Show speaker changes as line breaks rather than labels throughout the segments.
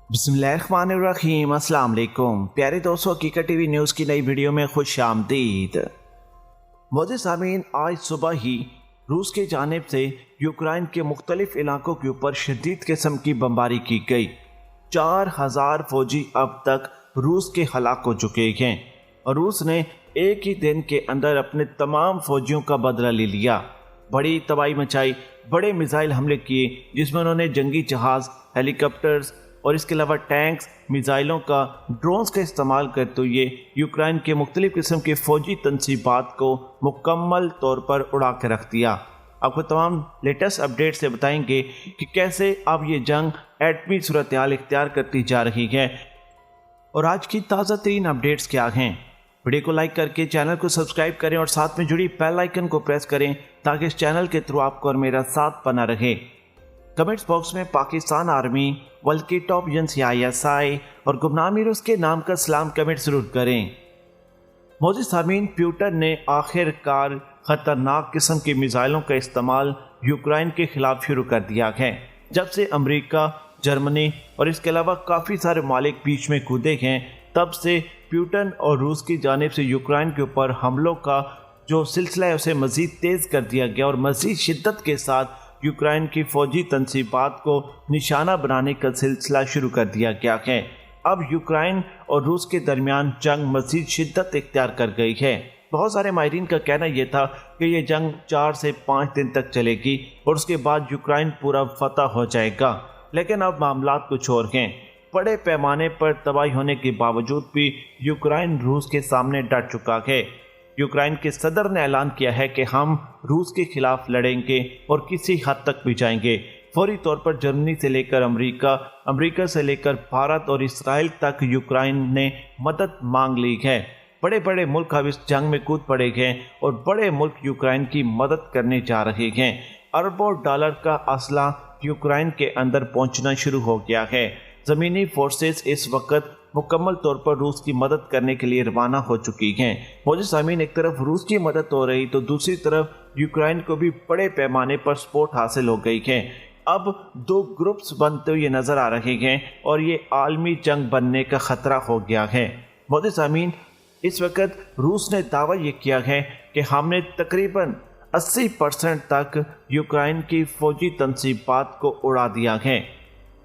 बिस्मिल्लाहिर्रहमानिर्रहीम। अस्सलाम वालेकुम प्यारे दोस्तों, हकीकत टीवी न्यूज़ की नई वीडियो में खुश आमदीद। मोअज़्ज़िज़ सामीन, आज सुबह ही रूस की जानिब से यूक्रेन के मुख्तलिफ इलाकों के ऊपर शदीद किस्म की बमबारी की गई। 4000 फौजी अब तक रूस के हलाक हो चुके हैं और रूस ने एक ही दिन के अंदर अपने तमाम फौजियों का बदला ले लिया। बड़ी तबाही मचाई, बड़े मिसाइल हमले किए जिसमें उन्होंने जंगी जहाज़, हेलीकॉप्टर्स और इसके अलावा टैंक्स, मिसाइलों का, ड्रोन्स का इस्तेमाल करते हुए यूक्रेन के मुख्तलिफ किस्म के फ़ौजी तनसीबात को मुकम्मल तौर पर उड़ा के रख दिया। आपको तमाम लेटेस्ट अपडेट से बताएंगे कि कैसे अब ये जंग एटमी सूरत हाल इख्तियार करती जा रही है और आज की ताज़ा तरीन अपडेट्स क्या हैं। वीडियो को लाइक करके चैनल को सब्सक्राइब करें और साथ में जुड़ी बेल आइकन को प्रेस करें ताकि इस चैनल के थ्रू आपको और मेरा साथ बना रहे। कमेंट्स बॉक्स में पाकिस्तान आर्मी, वर्ल्ड की टॉप एजेंसी ISI और गुमनाम हीरोज़ के नाम का सलाम कमेंट जरूर करें। मोअज़्ज़िज़ सामीन, पुतिन ने आखिरकार खतरनाक किस्म की मिसाइलों का इस्तेमाल यूक्रेन के खिलाफ शुरू कर दिया है। जब से अमेरिका, जर्मनी और इसके अलावा काफ़ी सारे मालिक बीच में कूदे हैं, तब से पुतिन और रूस की जानिब से यूक्रेन के ऊपर हमलों का जो सिलसिला है उसे मज़ीद तेज़ कर दिया गया और मज़ीद शिद्दत के साथ यूक्रेन की फ़ौजी तनसीबात को निशाना बनाने का सिलसिला शुरू कर दिया गया है। अब यूक्रेन और रूस के दरमियान जंग मज़ीद शिद्दत इख्तियार कर गई है। बहुत सारे माहिरीन का कहना यह था कि ये जंग 4 से 5 दिन तक चलेगी और उसके बाद यूक्रेन पूरा फतह हो जाएगा, लेकिन अब मामलात कुछ और हैं। बड़े पैमाने पर तबाही होने के बावजूद भी यूक्रेन रूस के सामने डट चुका है। यूक्रेन के सदर ने ऐलान किया है कि हम रूस के खिलाफ लड़ेंगे और किसी हद तक भी जाएंगे। फौरी तौर पर जर्मनी से लेकर अमेरिका से लेकर भारत और इसराइल तक यूक्रेन ने मदद मांग ली है। बड़े बड़े मुल्क अब इस जंग में कूद पड़े हैं और बड़े मुल्क यूक्रेन की मदद करने जा रहे हैं। अरबों डॉलर का असला यूक्रेन के अंदर पहुंचना शुरू हो गया है। ज़मीनी फोर्सेस इस वक्त मुकम्मल तौर पर रूस की मदद करने के लिए रवाना हो चुकी हैं। मोअज़्ज़िज़ सामीन, एक तरफ रूस की मदद हो रही तो दूसरी तरफ यूक्रेन को भी बड़े पैमाने पर सपोर्ट हासिल हो गई है। अब 2 ग्रुप्स बनते हुए नजर आ रहे हैं और ये आलमी जंग बनने का खतरा हो गया है। मोअज़्ज़िज़ सामीन, इस वक्त रूस ने दावा ये किया है कि हमने तकरीबन 80% तक यूक्रेन की फ़ौजी तनसीबात को उड़ा दिया है।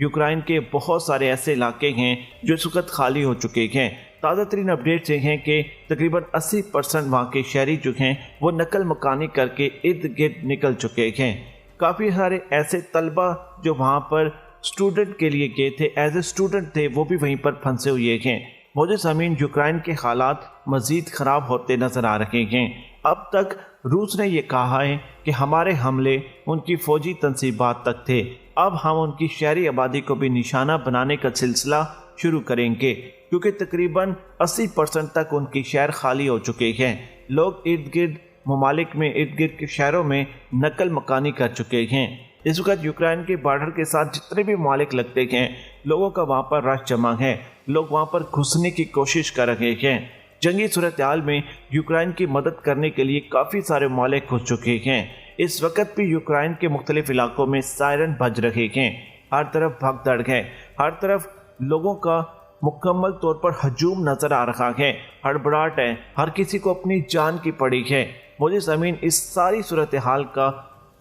यूक्रेन के बहुत सारे ऐसे इलाके हैं जो इस वक्त खाली हो चुके हैं। ताज़ा तरीन अपडेट्स ये हैं कि तकरीबन 80% वहाँ के शहरी जो हैं वो नकल मकानी करके इर्द गिर्द निकल चुके हैं। काफ़ी सारे ऐसे तलबा जो वहाँ पर स्टूडेंट के लिए गए थे, एज ए स्टूडेंट थे, वो भी वहीं पर फंसे हुए हैं। मोअज़्ज़िज़ सामीन, यूक्रेन के हालात मज़ीद ख़राब होते नज़र आ रहे हैं। अब तक रूस ने यह कहा है कि हमारे हमले उनकी फ़ौजी तनसीबात तक थे, अब हम उनकी शहरी आबादी को भी निशाना बनाने का सिलसिला शुरू करेंगे क्योंकि तकरीबन 80% तक उनकी शहर खाली हो चुके हैं। लोग इर्द गिर्द ममालिक में, इर्द गिर्द के शहरों में नकल मकानी कर चुके हैं। इस वक्त यूक्रेन के बॉर्डर के साथ जितने भी ममालिक लगते हैं, लोगों का वहाँ पर रश जमा है, लोग वहाँ पर घुसने की कोशिश कर रहे हैं। जंगी सूरत हाल में यूक्रेन की मदद करने के लिए काफ़ी सारे ममालिक घुस चुके हैं। इस वक्त भी यूक्रेन के मुख्तलिफ इलाकों में सायरन बज रहे हैं, हर तरफ भगदड़ है, हर तरफ लोगों का मुकम्मल तौर पर हजूम नज़र आ रहा है, हड़बड़ाहट है, हर किसी को अपनी जान की पड़ी है। मोअज़्ज़िज़ सामीन, इस सारी सूरत हाल का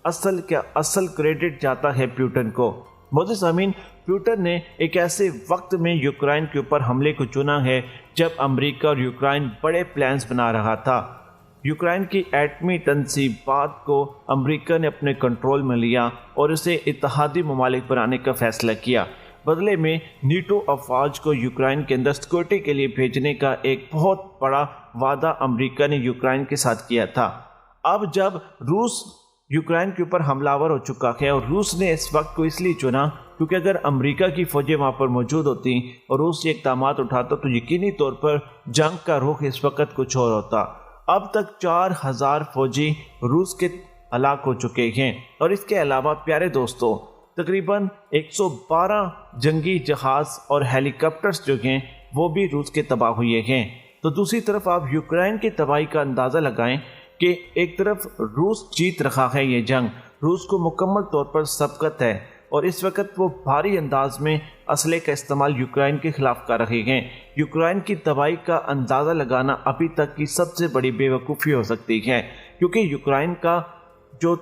असल क्रेडिट जाता है पुतिन को। मोअज़्ज़िज़ सामीन, पुतिन ने एक ऐसे वक्त में यूक्रेन के ऊपर हमले को चुना है जब अमेरिका और यूक्रेन बड़े प्लान्स बना रहा था। यूक्रेन की एटमी तनसीबात को अमेरिका ने अपने कंट्रोल में लिया और उसे इत्तेहादी ममालिक बनाने का फैसला किया। बदले में नीटो अफवाज को यूक्रेन के अंदर सिक्योरिटी के लिए भेजने का एक बहुत बड़ा वादा अमेरिका ने यूक्रेन के साथ किया था। अब जब रूस यूक्रेन के ऊपर हमलावर हो चुका है और रूस ने इस वक्त को इसलिए चुना क्योंकि अगर अमेरिका की फौजें वहाँ पर मौजूद होती और रूस ये इक़दाम उठाता तो यकीनी तौर पर जंग का रुख इस वक्त कुछ और होता। अब तक 4000 फौजी रूस के हलाक हो चुके हैं और इसके अलावा प्यारे दोस्तों तकरीबन 112 जंगी जहाज़ और हेलीकॉप्टर्स जो हैं वो भी रूस के तबाह हुए हैं। तो दूसरी तरफ आप यूक्रेन की तबाही का अंदाज़ा लगाएं कि एक तरफ रूस जीत रहा है ये जंग, रूस को मुकम्मल तौर पर सबकत है اور اس وقت وہ بھاری انداز میں اسلحے کا استعمال یوکرائن کے خلاف کر رہے ہیں۔ یوکرائن کی تباہی کا اندازہ لگانا ابھی تک کی سب سے بڑی بے وقوفی ہو سکتی ہے، کیونکہ یوکرائن کا جو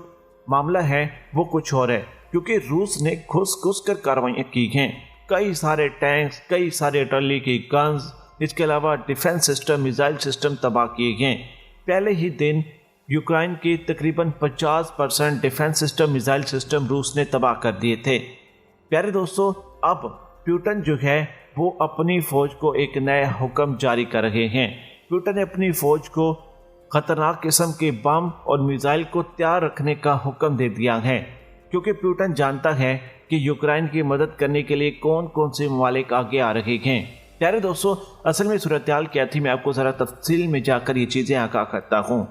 معاملہ ہے وہ کچھ اور ہے، کیونکہ روس نے گھس کر کارروائیاں کی ہیں۔ کئی سارے ٹینکس، کئی سارے ارٹلری کی گنز، اس کے علاوہ ڈیفنس سسٹم، میزائل سسٹم تباہ کیے گئے۔ پہلے ہی دن یوکرائن کی تقریباً 50% ڈیفنس سسٹم، میزائل سسٹم روس نے تباہ کر دیے تھے۔ پیارے دوستو، اب پیوٹن جو ہے وہ اپنی فوج کو ایک نیا حکم جاری کر رہے ہیں۔ پیوٹن نے اپنی فوج کو خطرناک قسم کے بم اور میزائل کو تیار رکھنے کا حکم دے دیا ہے، کیونکہ پیوٹن جانتا ہے کہ یوکرائن کی مدد کرنے کے لیے کون کون سے ممالک آگے آ رہے ہیں۔ پیارے دوستو، اصل میں صورتحال کیا تھی، میں آپ کو ذرا تفصیل میں جا کر یہ چیزیں آگاہ کرتا ہوں۔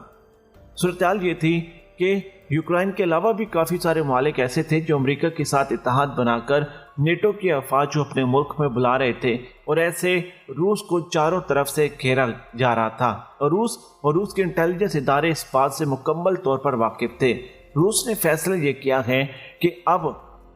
صورتحال یہ تھی کہ یوکرائن کے علاوہ بھی کافی سارے ممالک ایسے تھے جو امریکہ کے ساتھ اتحاد بنا کر نیٹو کی افواج جو اپنے ملک میں بلا رہے تھے، اور ایسے روس کو چاروں طرف سے گھیرا جا رہا تھا، اور روس کے انٹیلیجنس ادارے اس بات سے مکمل طور پر واقف تھے۔ روس نے فیصلہ یہ کیا ہے کہ اب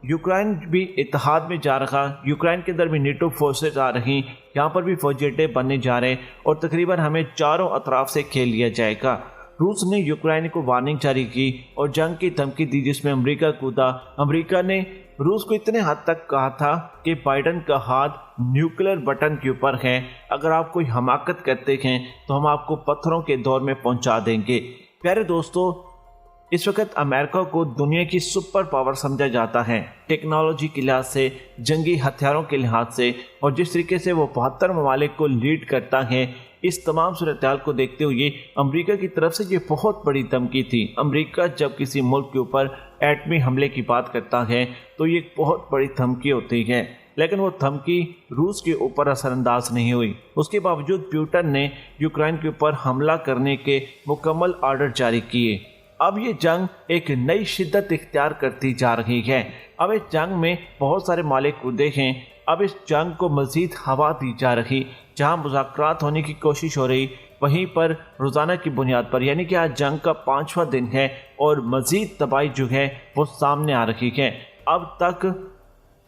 یوکرائن بھی اتحاد میں جا رہا، یوکرائن کے اندر بھی نیٹو فورسز آ رہی، یہاں پر بھی فوجی اڈے بننے جا رہے، اور تقریباً ہمیں چاروں اطراف سے کھیل لیا جائے گا۔ روس نے یوکرائن کو وارننگ جاری کی اور جنگ کی دھمکی دی، جس میں امریکہ کودا۔ امریکہ نے روس کو اتنے حد تک کہا تھا کہ بائیڈن کا ہاتھ نیوکلیر بٹن کے اوپر ہے، اگر آپ کوئی حماقت کرتے ہیں تو ہم آپ کو پتھروں کے دور میں پہنچا دیں گے۔ پیارے دوستو، اس وقت امریکہ کو دنیا کی سپر پاور سمجھا جاتا ہے، ٹیکنالوجی کے لحاظ سے، جنگی ہتھیاروں کے لحاظ سے، اور جس طریقے سے وہ 72 ممالک کو لیڈ کرتا ہے۔ اس تمام صورتحال کو دیکھتے ہوئے امریکہ کی طرف سے یہ بہت بڑی دھمکی تھی۔ امریکہ جب کسی ملک کے اوپر ایٹمی حملے کی بات کرتا ہے تو یہ بہت بڑی دھمکی ہوتی ہے، لیکن وہ دھمکی روس کے اوپر اثر انداز نہیں ہوئی۔ اس کے باوجود پیوٹن نے یوکرائن کے اوپر حملہ کرنے کے مکمل آرڈر جاری کیے۔ اب یہ جنگ ایک نئی شدت اختیار کرتی جا رہی ہے۔ اب اس جنگ میں بہت سارے ممالک کودے ہیں۔ اب اس جنگ کو مزید ہوا دی جا رہی، جہاں مذاکرات ہونے کی کوشش ہو رہی، وہیں پر روزانہ کی بنیاد پر، یعنی کہ آج جنگ کا 5واں دن ہے اور مزید تباہی جو ہے وہ سامنے آ رہی ہے۔ اب تک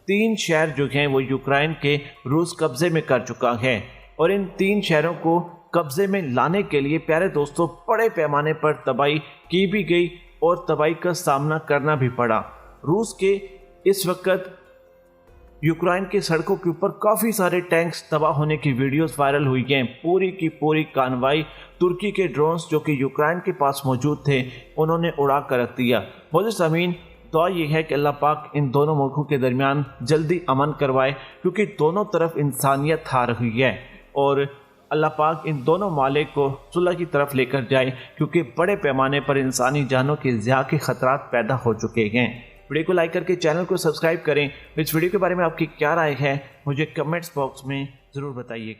3 شہر جو ہیں وہ یوکرائن کے روس قبضے میں کر چکا ہے، اور ان 3 شہروں کو قبضے میں لانے کے لیے پیارے دوستوں بڑے پیمانے پر تباہی کی بھی گئی اور تباہی کا سامنا کرنا بھی پڑا۔ روس کے اس وقت یوکرائن کے سڑکوں کے اوپر کافی سارے ٹینکس تباہ ہونے کی ویڈیوز وائرل ہوئی ہیں۔ پوری کی پوری کانوائی ترکی کے ڈرونز جو کہ یوکرائن کے پاس موجود تھے انہوں نے اڑا کر رکھ دیا۔ معزز سامعین، دعا یہ ہے کہ اللہ پاک ان دونوں ملکوں کے درمیان جلدی امن کروائے، کیونکہ دونوں طرف انسانیت ہار رہی ہے، اور اللہ پاک ان دونوں ممالک کو صلح کی طرف لے کر جائے، کیونکہ بڑے پیمانے پر انسانی جانوں کے ضیاع کے خطرات پیدا ہو چکے ہیں۔ ویڈیو کو لائک کر کے چینل کو سبسکرائب کریں۔ اس ویڈیو کے بارے میں آپ کی کیا رائے ہے مجھے کمنٹس باکس میں ضرور بتائیے۔